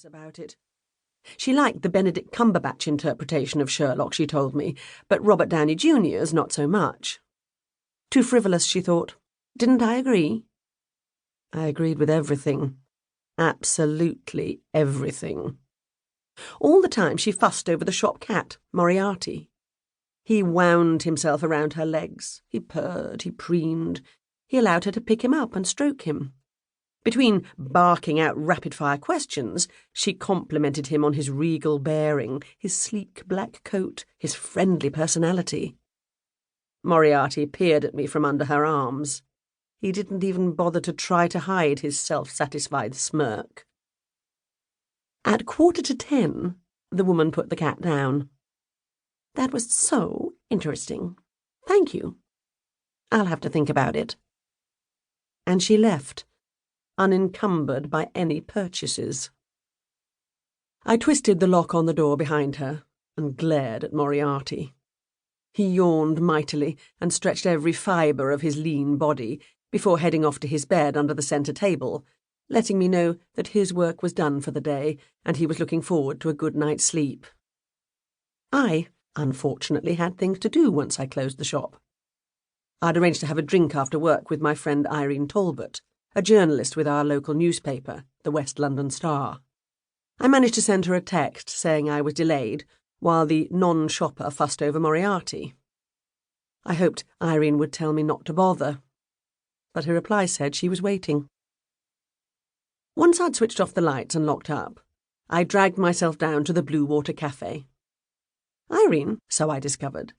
frivolous about it. She liked the Benedict Cumberbatch interpretation of Sherlock, she told me, but Robert Downey Jr.'s not so much. Too frivolous, she thought. Didn't I agree? I agreed with everything. Absolutely everything. All the time she fussed over the shop cat, Moriarty. He wound himself around her legs. He purred, he preened. He allowed her to pick him up and stroke him. Between barking out rapid-fire questions, she complimented him on his regal bearing, his sleek black coat, his friendly personality. Moriarty peered at me from under her arms. He didn't even bother to try to hide his self-satisfied smirk. At 10:15, the woman put the cat down. That was so interesting. Thank you. I'll have to think about it. And she left, unencumbered by any purchases. I twisted the lock on the door behind her and glared at Moriarty. He yawned mightily and stretched every fibre of his lean body before heading off to his bed under the centre table, letting me know that his work was done for the day and he was looking forward to a good night's sleep. I, unfortunately, had things to do once I closed the shop. I'd arranged to have a drink after work with my friend Irene Talbot, a journalist with our local newspaper, the West London Star. I managed to send her a text saying I was delayed, while the non-shopper fussed over Moriarty. I hoped Irene would tell me not to bother, but her reply said she was waiting. Once I'd switched off the lights and locked up, I dragged myself down to the Blue Water Cafe. Irene, so I discovered,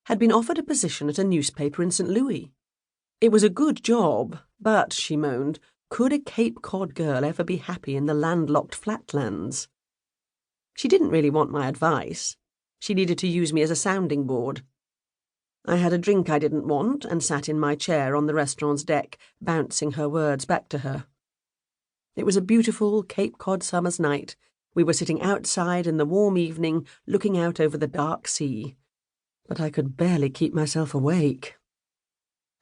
had been offered a position at a newspaper in St. Louis. It was a good job, but, she moaned, could a Cape Cod girl ever be happy in the landlocked flatlands? She didn't really want my advice. She needed to use me as a sounding board. I had a drink I didn't want and sat in my chair on the restaurant's deck, bouncing her words back to her. It was a beautiful Cape Cod summer's night. We were sitting outside in the warm evening, looking out over the dark sea. But I could barely keep myself awake.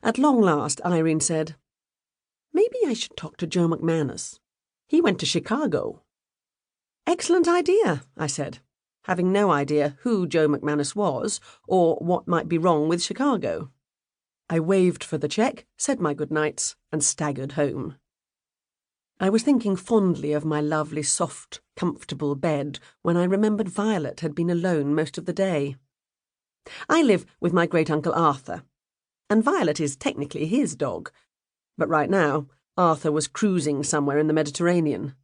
At long last, Irene said, "Maybe I should talk to Joe McManus. He went to Chicago." "Excellent idea," I said, having no idea who Joe McManus was or what might be wrong with Chicago. I waved for the cheque, said my good nights, and staggered home. I was thinking fondly of my lovely, soft, comfortable bed when I remembered Violet had been alone most of the day. I live with my great-uncle Arthur, and Violet is technically his dog, but right now Arthur was cruising somewhere in the Mediterranean.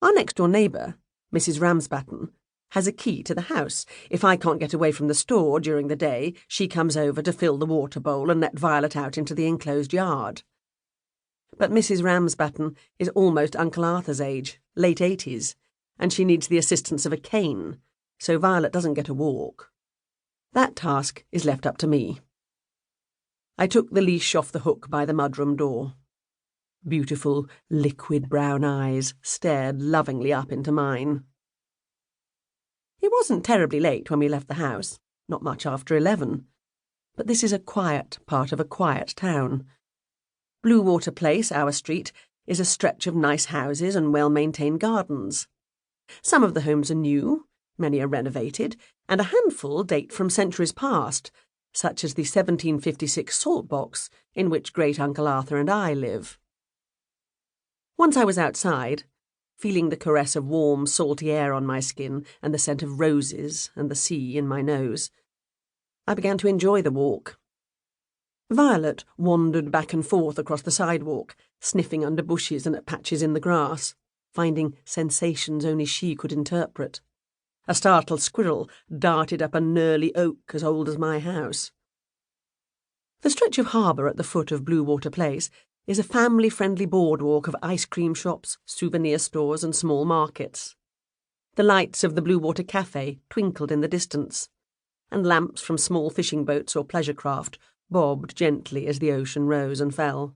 Our next-door neighbour, Mrs. Ramsbatten, has a key to the house. If I can't get away from the store during the day, she comes over to fill the water bowl and let Violet out into the enclosed yard. But Mrs. Ramsbatten is almost Uncle Arthur's age, late 80s, and she needs the assistance of a cane, so Violet doesn't get a walk. That task is left up to me. I took the leash off the hook by the mudroom door. Beautiful, liquid brown eyes stared lovingly up into mine. It wasn't terribly late when we left the house, not much after 11, but this is a quiet part of a quiet town. Blue Water Place, our street, is a stretch of nice houses and well-maintained gardens. Some of the homes are new, many are renovated, and a handful date from centuries past, such as the 1756 salt box in which Great-Uncle Arthur and I live. Once I was outside, feeling the caress of warm, salty air on my skin and the scent of roses and the sea in my nose, I began to enjoy the walk. Violet wandered back and forth across the sidewalk, sniffing under bushes and at patches in the grass, finding sensations only she could interpret. A startled squirrel darted up a gnarly oak as old as my house. The stretch of harbour at the foot of Blue Water Place is a family-friendly boardwalk of ice cream shops, souvenir stores and small markets. The lights of the Blue Water Cafe twinkled in the distance, and lamps from small fishing boats or pleasure craft bobbed gently as the ocean rose and fell.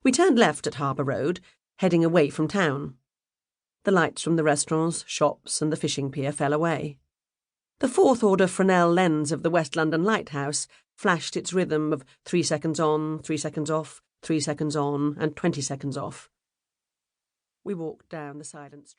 We turned left at Harbour Road, heading away from town. The lights from the restaurants, shops and the fishing pier fell away. The fourth-order Fresnel lens of the West London lighthouse flashed its rhythm of 3 seconds on, 3 seconds off, 3 seconds on, and 20 seconds off. We walked down the silent street.